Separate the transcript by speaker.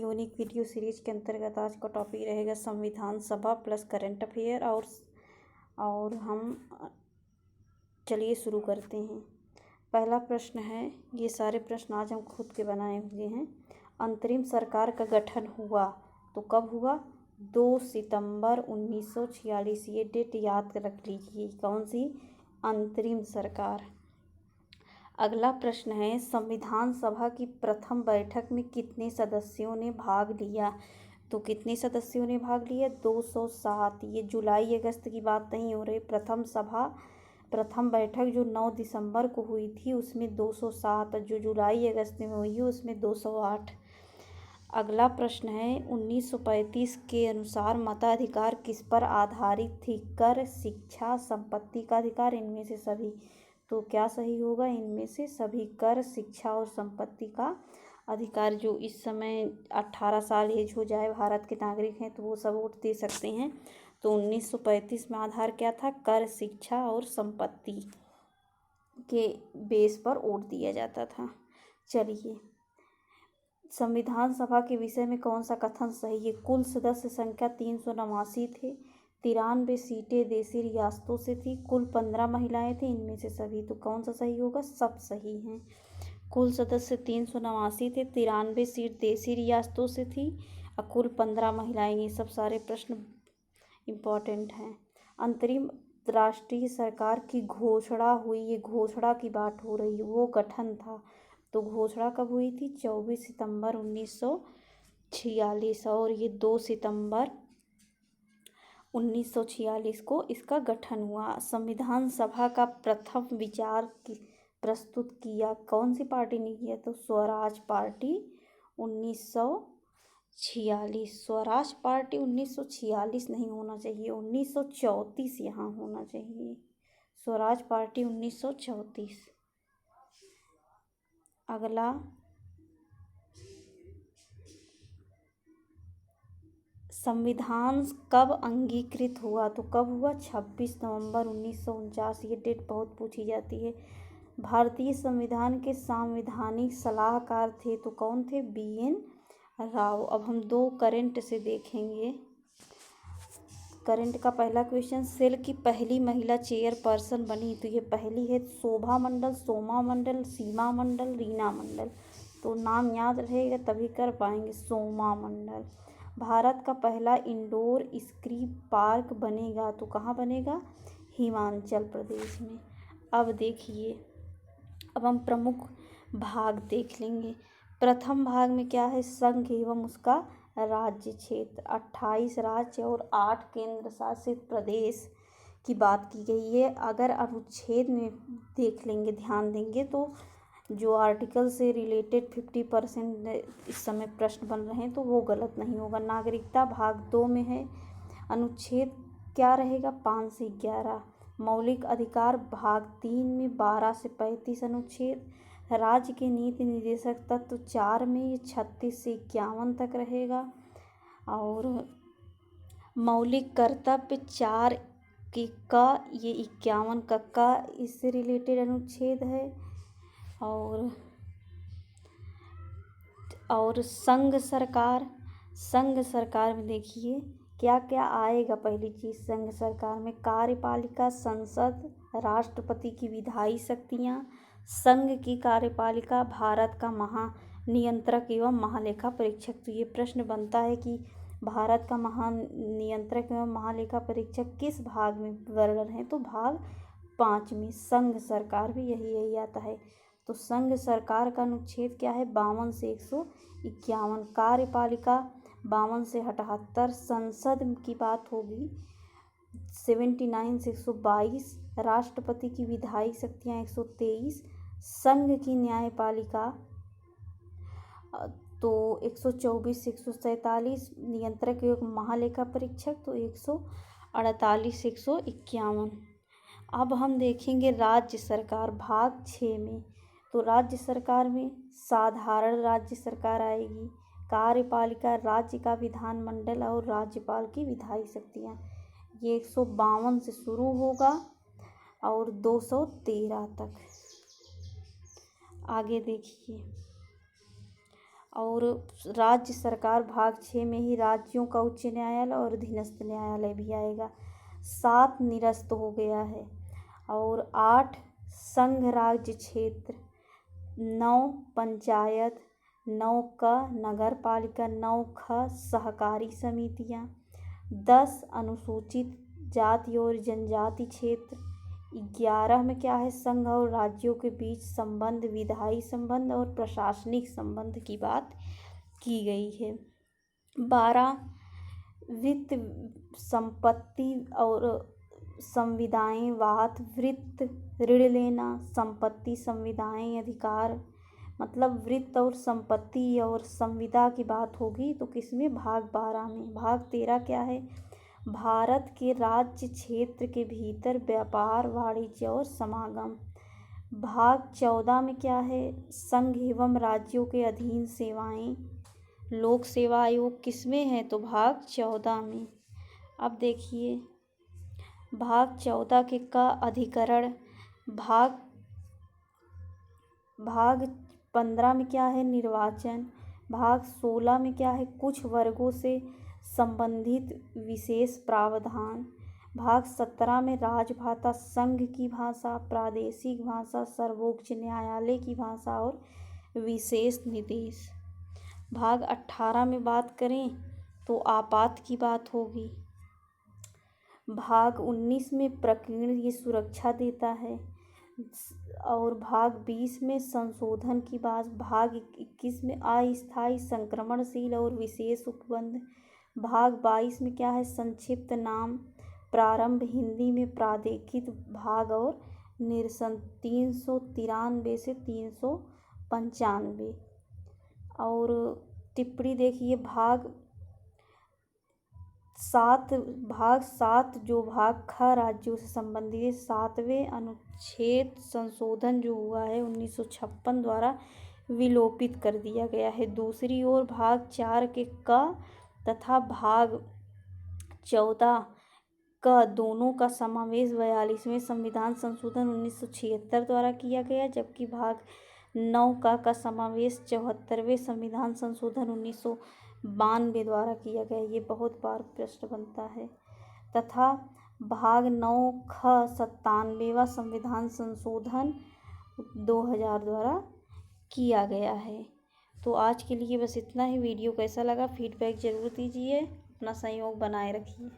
Speaker 1: Unique video series के अंतर्गत आज का टॉपिक रहेगा संविधान सभा प्लस करंट अफेयर। और हम चलिए शुरू करते हैं। पहला प्रश्न है, ये सारे प्रश्न आज हम खुद के बनाए हुए हैं। अंतरिम सरकार का गठन हुआ तो कब हुआ? 2 सितंबर 1946। ये डेट याद रख लीजिए। कौन सी? अंतरिम सरकार। अगला प्रश्न है, संविधान सभा की प्रथम बैठक में कितने सदस्यों ने भाग लिया? तो कितने सदस्यों ने भाग लिया? 207। ये जुलाई अगस्त की बात नहीं हो रही। प्रथम बैठक जो 9 दिसंबर को हुई थी उसमें 207, जो जुलाई अगस्त में हुई है उसमें 208। अगला प्रश्न है, 1935 के अनुसार मताधिकार किस पर आधारित थी? कर, शिक्षा, संपत्ति का अधिकार, इनमें से सभी। तो क्या सही होगा? इनमें से सभी। कर, शिक्षा और संपत्ति का अधिकार। जो इस समय 18 साल एज हो जाए भारत के नागरिक हैं तो वो सब वोट दे सकते हैं। तो 1935 में आधार क्या था? कर, शिक्षा और संपत्ति के बेस पर वोट दिया जाता था। चलिए, संविधान सभा के विषय में कौन सा कथन सही है? कुल सदस्य संख्या 389 थे। 93 सीटें देशी रियासतों से थी। कुल 15 महिलाएं थी। इनमें से सभी। तो कौन सा सही होगा? सब सही हैं। कुल सदस्य 389 थे, 93 सीट देशी रियासतों से थी और कुल 15 महिलाएं। ये सब सारे प्रश्न इम्पॉर्टेंट हैं। अंतरिम राष्ट्रीय सरकार की घोषणा हुई। ये घोषणा की बात हो रही है, वो गठन था। तो घोषणा कब हुई थी? 24 सितंबर 1946। और ये 2 सितंबर 1946 को इसका गठन हुआ। संविधान सभा का प्रथम विचार प्रस्तुत किया कौन सी पार्टी ने किया? तो स्वराज पार्टी 1946। स्वराज पार्टी 1946 नहीं होना चाहिए, 1934 यहाँ होना चाहिए। स्वराज पार्टी 1934। अगला, संविधान कब अंगीकृत हुआ? तो कब हुआ? 26 नवंबर 1949। ये डेट बहुत पूछी जाती है। भारतीय संविधान के संवैधानिक सलाहकार थे तो कौन थे? BN राव। अब हम 2 करंट से देखेंगे। करंट का पहला क्वेश्चन, सेल की पहली महिला चेयरपर्सन बनी तो ये पहली है शोभा मंडल, सोमा मंडल, सीमा मंडल, रीना मंडल। तो नाम याद रहेगा तभी कर पाएंगे। सोमा मंडल। भारत का पहला इंडोर स्कीप पार्क बनेगा तो कहाँ बनेगा? हिमाचल प्रदेश में। अब देखिए, अब हम प्रमुख भाग देख लेंगे। प्रथम भाग में क्या है? संघ एवं उसका राज्य क्षेत्र। 28 राज्य और 8 केंद्र शासित प्रदेश की बात की गई है। अगर अनुच्छेद में देख लेंगे, ध्यान देंगे तो जो आर्टिकल से रिलेटेड 50% इस समय प्रश्न बन रहे हैं तो वो गलत नहीं होगा। नागरिकता भाग 2 में है। अनुच्छेद क्या रहेगा? 5 से 11। मौलिक अधिकार भाग 3 में 12 से 35 अनुच्छेद। राज्य के नीति निर्देशक तत्व 4 में ये 36 से 51 तक रहेगा। और मौलिक कर्तव्य 4 का ये 51 का इससे रिलेटेड अनुच्छेद है। और संघ सरकार में देखिए क्या क्या आएगा। पहली चीज़, संघ सरकार में कार्यपालिका, संसद, राष्ट्रपति की विधायी शक्तियाँ, संघ की कार्यपालिका, भारत का महानियंत्रक एवं महालेखा परीक्षक। तो ये प्रश्न बनता है कि भारत का महानियंत्रक एवं महालेखा परीक्षक किस भाग में वर्णन है? तो भाग 5 में। संघ सरकार भी यही आता है। तो संघ सरकार का अनुच्छेद क्या है? 52 से 151। कार्यपालिका 52 से 78। संसद की बात होगी 79 से 122। राष्ट्रपति की विधायी शक्तियाँ 123। संघ की न्यायपालिका तो 124 से 147। नियंत्रक एवं महालेखा परीक्षक तो 148 से 151। अब हम देखेंगे राज्य सरकार भाग 6 में। तो राज्य सरकार में साधारण राज्य सरकार आएगी, कार्यपालिका, राज्य का विधानमंडल और राज्यपाल की विधायी शक्तियाँ। ये 152 से शुरू होगा और 213 तक। आगे देखिए, और राज्य सरकार भाग 6 में ही राज्यों का उच्च न्यायालय और अधीनस्थ न्यायालय भी आएगा। 7 निरस्त हो गया है। और 8 संघ राज्य क्षेत्र, 9 पंचायत, 9 क नगर पालिका, 9 ख सहकारी समितियाँ, 10 अनुसूचित जाति और जनजाति क्षेत्र, 11 में क्या है, संघ और राज्यों के बीच संबंध, विधायी संबंध और प्रशासनिक संबंध की बात की गई है। 12 वित्त संपत्ति और संविदाएं, वात वित्त, ऋण लेना, संपत्ति संविदाएं अधिकार, मतलब वित्त और संपत्ति और संविदा की बात होगी तो किसमें, भाग 12 में। भाग 13 क्या है, भारत के राज्य क्षेत्र के भीतर व्यापार, वाणिज्य और समागम। भाग 14 में क्या है, संघ एवं राज्यों के अधीन सेवाएं। लोक सेवा आयोग किसमें है, तो भाग 14 में। अब देखिए भाग 14 के का अधिकरण। भाग 15 में क्या है, निर्वाचन। भाग 16 में क्या है, कुछ वर्गों से संबंधित विशेष प्रावधान। भाग 17 में राजभाषा, संघ की भाषा, प्रादेशिक भाषा, सर्वोच्च न्यायालय की भाषा और विशेष निर्देश। भाग 18 में बात करें तो आपात की बात होगी। भाग 19 में प्रकीर्ण, ये सुरक्षा देता है। और भाग 20 में संशोधन की बात। भाग 21 में अस्थायी, संक्रमणशील और विशेष उपबंध। भाग 22 में क्या है, संक्षिप्त नाम, प्रारंभ, हिंदी में प्राधिकृत भाग और निरसन। 393 से 395। और टिप्पणी देखिए भाग 7 जो भाग ख राज्यों से संबंधित 7वें अनुच्छेद संशोधन जो हुआ है 1956 द्वारा विलोपित कर दिया गया है। दूसरी ओर भाग 4 के क तथा भाग 14 का दोनों का समावेश 42वें संविधान संशोधन 1976 द्वारा किया गया, जबकि भाग 9 का समावेश 74वें संविधान संशोधन 1992 द्वारा किया गया। ये बहुत बार प्रश्न बनता है। तथा भाग 9 ख 97वां संविधान संशोधन 2000 द्वारा किया गया है। तो आज के लिए बस इतना ही। वीडियो कैसा लगा फीडबैक ज़रूर दीजिए। अपना सहयोग बनाए रखिए।